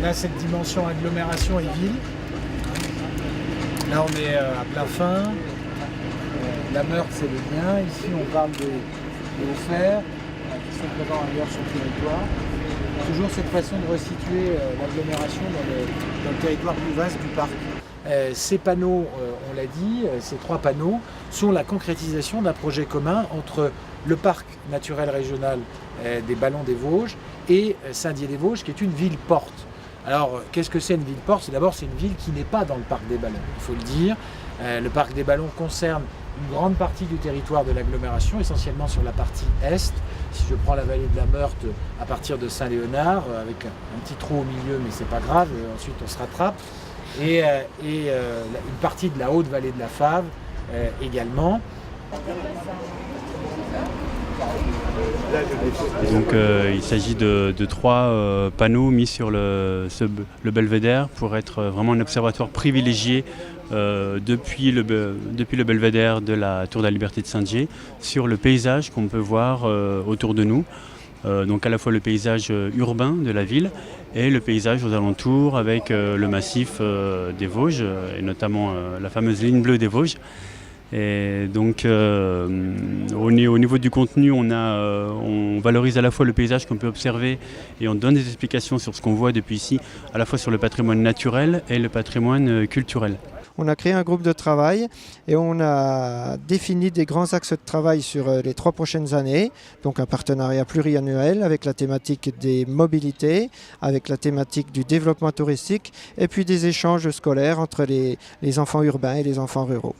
On a cette dimension agglomération et ville. Là, on est à plein fin. La Meurthe, c'est le bien. Ici, on parle des Hauts-Fers, qui sont présents ailleurs sur le territoire. Toujours cette façon de resituer l'agglomération dans le territoire plus vaste du parc. Ces panneaux, on l'a dit, ces 3 panneaux sont la concrétisation d'un projet commun entre le parc naturel régional des Ballons des Vosges et Saint-Dié-des-Vosges, qui est une ville-porte. Alors, qu'est-ce que c'est une ville-porte? D'abord, c'est une ville qui n'est pas dans le parc des Ballons, il faut le dire. Le parc des Ballons concerne une grande partie du territoire de l'agglomération, essentiellement sur la partie est. Si je prends la vallée de la Meurthe à partir de Saint-Léonard, avec un petit trou au milieu, mais c'est pas grave, ensuite on se rattrape. Et une partie de la haute vallée de la Fave également. Donc il s'agit de 3 panneaux mis sur le belvédère pour être vraiment un observatoire privilégié depuis le belvédère de la Tour de la Liberté de Saint-Dié sur le paysage qu'on peut voir autour de nous. Donc à la fois le paysage urbain de la ville et le paysage aux alentours avec le massif des Vosges et notamment la fameuse ligne bleue des Vosges. Et donc au niveau du contenu, on valorise à la fois le paysage qu'on peut observer et on donne des explications sur ce qu'on voit depuis ici, à la fois sur le patrimoine naturel et le patrimoine culturel. On a créé un groupe de travail et on a défini des grands axes de travail sur les 3 prochaines années. Donc un partenariat pluriannuel avec la thématique des mobilités, avec la thématique du développement touristique et puis des échanges scolaires entre les enfants urbains et les enfants ruraux.